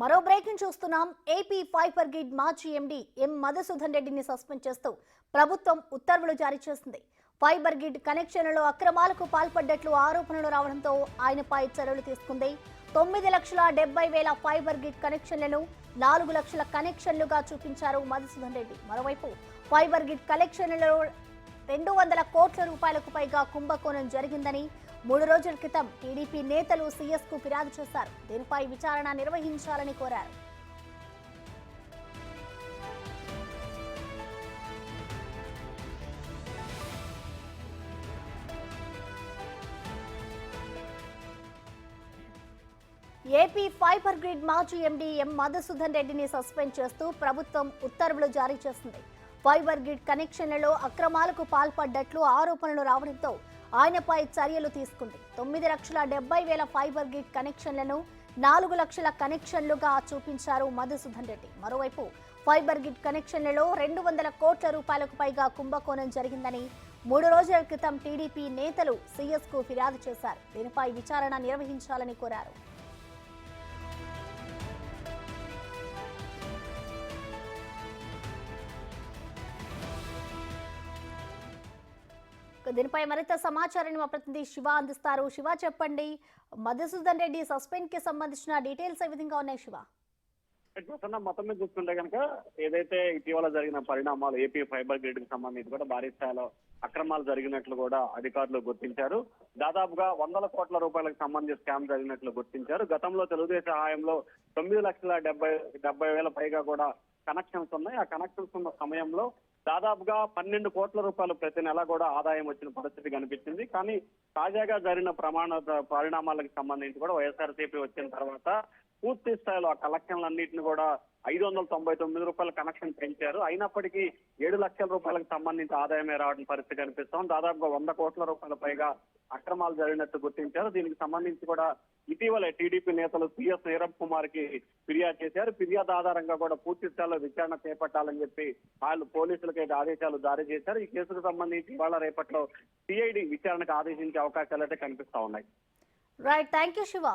మరో బ్రేకింగ్ చూస్తున్నాం. AP fibre grid మాజీ ఎండీ ఎం మధుసూదన్ రెడ్డిని సస్పెండ్ చేస్తూ ప్రభుత్వం ఉత్తర్వులు జారీ చేసింది. ఫైబర్ గ్రిడ్ కనెక్షన్లలో అక్రమాలకు పాల్పడ్డట్లు ఆరోపణలు రావడంతో ఆయనపై చర్యలు తీసుకుంది. 9,70,000 ఫైబర్ గ్రిడ్ కనెక్షన్లను 4 లక్షల కనెక్షన్లుగా చూపించారు మధుసూదన్ రెడ్డి. మరోవైపు ఫైబర్ గ్రిడ్ కనెక్షన్లలో 200 కోట్ల రూపాయలకు పైగా కుంభకోణం జరిగిందని 3 రోజుల క్రితం టీడీపీ నేతలు సీఎస్ కు ఫిర్యాదు చేశారు. దీనిపై విచారణ నిర్వహించాలని కోరారు. ఏపీ ఫైబర్ గ్రిడ్ మాజీ ఎండీ ఎం మధుసూదన్ రెడ్డిని సస్పెండ్ చేస్తూ ప్రభుత్వం ఉత్తర్వులు జారీ చేసింది. ఫైబర్ గ్రిడ్ కనెక్షన్లలో అక్రమాలకు పాల్పడ్డట్లు ఆరోపణలు రావడంతో ఆయనపై చర్యలు తీసుకుంది. 9,70,000 ఫైబర్ గ్రిడ్ కనెక్షన్లను 4 లక్షల కనెక్షన్లుగా చూపించారు మధుసూదన్ రెడ్డి. మరోవైపు ఫైబర్ గ్రిడ్ కనెక్షన్లలో 200 కోట్ల రూపాయలకు పైగా కుంభకోణం జరిగిందని 3 రోజుల క్రితం టీడీపీ నేతలు సీఎస్ కు ఫిర్యాదు చేశారు. దీనిపై విచారణ నిర్వహించాలని కోరారు. దీనిపై మరింత సమాచారాన్ని మా ప్రతినిధి శివ అందిస్తారు. శివ, చెప్పండి, మధుసూదన్ రెడ్డి సస్పెండ్ కి సంబంధించిన డీటెయిల్స్ ఏ విధంగా ఉన్నాయి? శివ, మొత్తం మీద చూస్తుంటే కనుక ఏదైతే ఇటీవల జరిగిన పరిణామాలు ఏపీ ఫైబర్ గ్రిడ్ కి సంబంధించి కూడా భారీ స్థాయిలో అక్రమాలు జరిగినట్లు కూడా అధికారులు గుర్తించారు. దాదాపుగా 100 కోట్ల రూపాయలకు సంబంధించి స్కామ్ జరిగినట్లు గుర్తించారు. గతంలో తెలుగుదేశం హయాంలో 9,70,000 పైగా కూడా కనెక్షన్స్ ఉన్నాయి. ఆ కనెక్షన్స్ ఉన్న సమయంలో దాదాపుగా 12 కోట్ల రూపాయలు ప్రతి నెల కూడా ఆదాయం వచ్చిన పరిస్థితి కనిపించింది. కానీ తాజాగా జరిగిన పరిణామాలకు సంబంధించి కూడా వైఎస్ఆర్సీపీ వచ్చిన తర్వాత పూర్తి స్థాయిలో ఆ కలెక్షన్లన్నింటినీ కూడా 599 రూపాయల కనెక్షన్ పెంచారు. అయినప్పటికీ 7 లక్షల రూపాయలకు సంబంధించి ఆదాయమే రావడం పరిస్థితి కనిపిస్తాం. దాదాపుగా 100 కోట్ల రూపాయల పైగా అక్రమాలు జరిగినట్టు గుర్తించారు. దీనికి సంబంధించి కూడా ఇటీవలే టీడీపీ నేతలు సీఎస్ నీరబ్ కుమార్ కి ఫిర్యాదు చేశారు. ఫిర్యాదు ఆధారంగా కూడా పూర్తి స్థాయిలో విచారణ చేపట్టాలని చెప్పి వాళ్ళు పోలీసులకు అయితే ఆదేశాలు జారీ చేశారు. ఈ కేసుకు సంబంధించి ఇవాళ రేపట్లో సిఐడి విచారణకు ఆదేశించే అవకాశాలు అయితే కనిపిస్తా ఉన్నాయి. Right, thank you Shiva.